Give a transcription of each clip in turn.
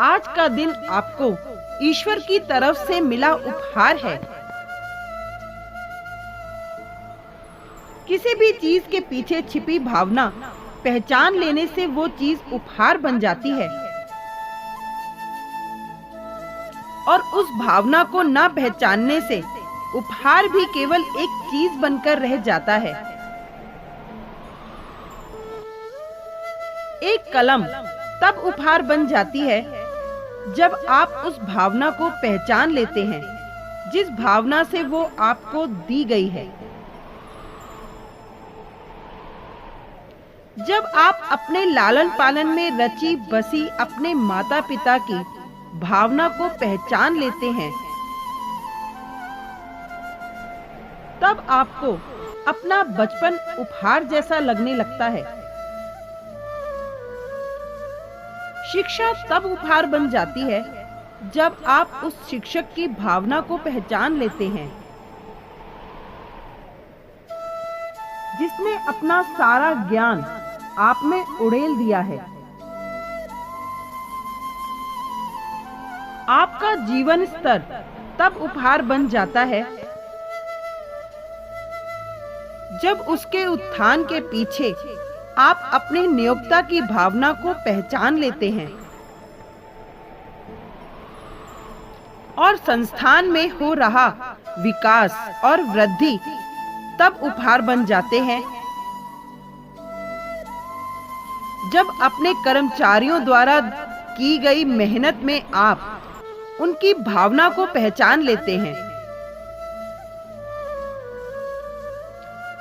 आज का दिन आपको ईश्वर की तरफ से मिला उपहार है। किसी भी चीज के पीछे छिपी भावना पहचान लेने से वो चीज उपहार बन जाती है और उस भावना को न पहचानने से उपहार भी केवल एक चीज बनकर रह जाता है। एक कलम तब उपहार बन जाती है जब आप उस भावना को पहचान लेते हैं जिस भावना से वो आपको दी गई है। जब आप अपने लालन पालन में रची बसी अपने माता पिता की भावना को पहचान लेते हैं, तब आपको अपना बचपन उपहार जैसा लगने लगता है। शिक्षा तब उपहार बन जाती है जब आप उस शिक्षक की भावना को पहचान लेते हैं जिसने अपना सारा ज्ञान आप में उड़ेल दिया है। आपका जीवन स्तर तब उपहार बन जाता है जब उसके उत्थान के पीछे आप अपने नियोक्ता की भावना को पहचान लेते हैं और संस्थान में हो रहा विकास और वृद्धि तब उपहार बन जाते हैं जब अपने कर्मचारियों द्वारा की गई मेहनत में आप उनकी भावना को पहचान लेते हैं।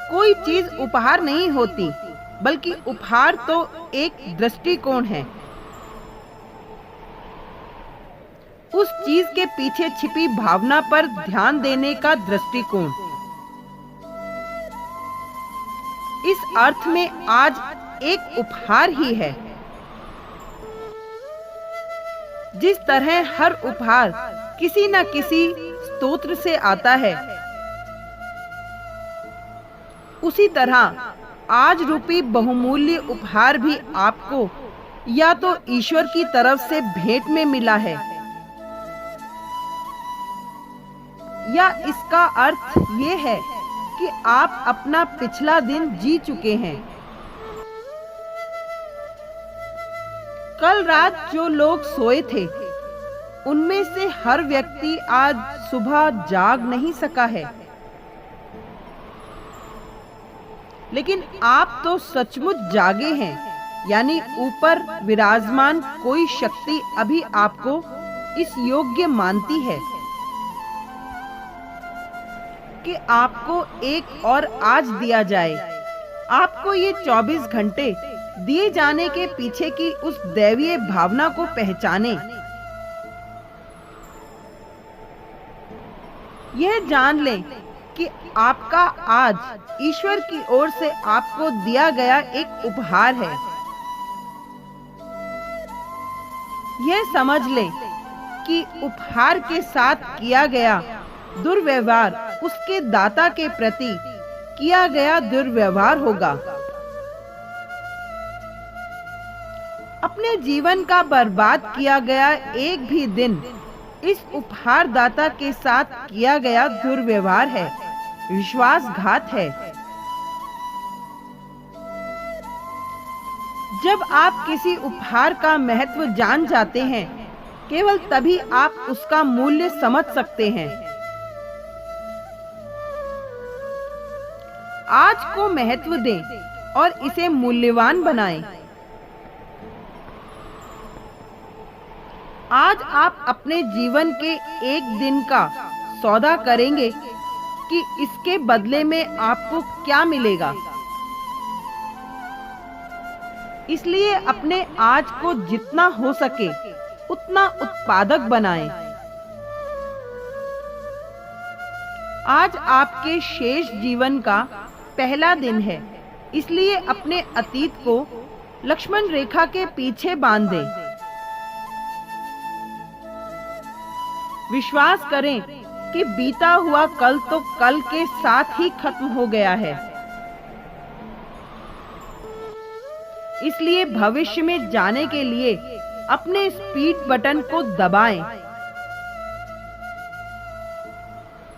कोई चीज उपहार नहीं होती, बल्कि उपहार तो एक दृष्टिकोण है। उस चीज के पीछे छिपी भावना पर ध्यान देने का दृष्टिकोण। इस अर्थ में आज एक उपहार ही है। जिस तरह हर उपहार किसी न किसी स्तोत्र से आता है, उसी तरह आज रूपी बहुमूल्य उपहार भी आपको या तो ईश्वर की तरफ से भेंट में मिला है, या इसका अर्थ ये है कि आप अपना पिछला दिन जी चुके हैं। कल रात जो लोग सोए थे, उनमें से हर व्यक्ति आज सुबह जाग नहीं सका है, लेकिन आप तो सचमुच जागे हैं। यानी ऊपर विराजमान कोई शक्ति अभी आपको इस योग्य मानती है कि आपको एक और आज दिया जाए। आपको ये 24 घंटे दिए जाने के पीछे की उस दैवीय भावना को पहचाने। यह जान लें कि आपका आज ईश्वर की ओर से आपको दिया गया एक उपहार है। यह समझ लें कि उपहार के साथ किया गया दुर्व्यवहार उसके दाता के प्रति किया गया दुर्व्यवहार होगा। अपने जीवन का बर्बाद किया गया एक भी दिन इस उपहार दाता के साथ किया गया दुर्व्यवहार है, विश्वासघात है। जब आप किसी उपहार का महत्व जान जाते हैं, केवल तभी आप उसका मूल्य समझ सकते हैं। आज को महत्व दें और इसे मूल्यवान बनाएं। आज आप अपने जीवन के एक दिन का सौदा करेंगे कि इसके बदले में आपको क्या मिलेगा। इसलिए अपने आज को जितना हो सके उतना उत्पादक बनाएं। आज आपके शेष जीवन का पहला दिन है, इसलिए अपने अतीत को लक्ष्मण रेखा के पीछे बांध दें। विश्वास करें कि बीता हुआ कल तो कल के साथ ही खत्म हो गया है। इसलिए भविष्य में जाने के लिए अपने स्पीड बटन को दबाएं।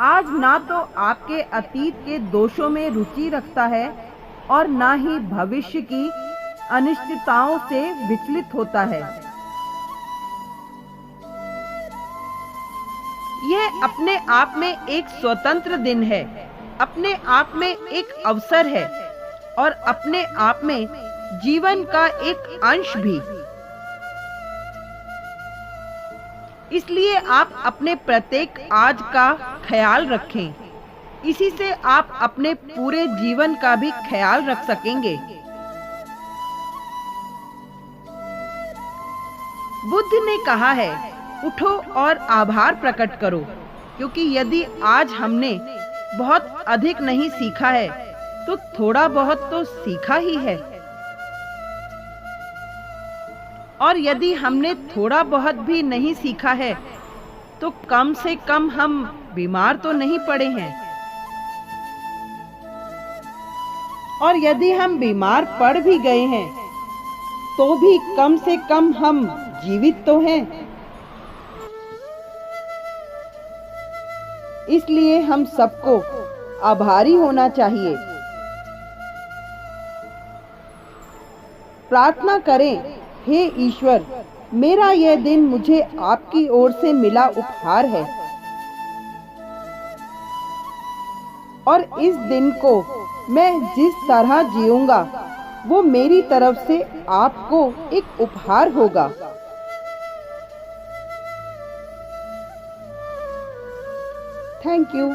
आज ना तो आपके अतीत के दोषों में रुचि रखता है और ना ही भविष्य की अनिश्चितताओं से विचलित होता है। यह अपने आप में एक स्वतंत्र दिन है, अपने आप में एक अवसर है और अपने आप में जीवन का एक अंश भी। इसलिए आप अपने प्रत्येक आज का ख्याल रखें। इसी से आप अपने पूरे जीवन का भी ख्याल रख सकेंगे। बुद्ध ने कहा है, उठो और आभार प्रकट करो, क्योंकि यदि आज हमने बहुत अधिक नहीं सीखा है तो थोड़ा बहुत तो सीखा ही है, और यदि हमने थोड़ा बहुत भी नहीं सीखा है तो कम से कम हम बीमार तो नहीं पड़े हैं, और यदि हम बीमार पड़ भी गए हैं तो भी कम से कम हम जीवित तो हैं। इसलिए हम सबको आभारी होना चाहिए। प्रार्थना करें, हे ईश्वर, मेरा यह दिन मुझे आपकी ओर से मिला उपहार है और इस दिन को मैं जिस तरह जीऊंगा वो मेरी तरफ से आपको एक उपहार होगा। Thank you.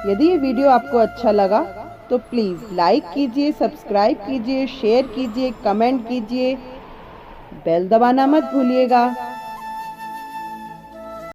यदि ये वीडियो आपको अच्छा लगा तो प्लीज़ लाइक कीजिए, सब्सक्राइब कीजिए, शेयर कीजिए, कमेंट कीजिए, बेल दबाना मत भूलिएगा।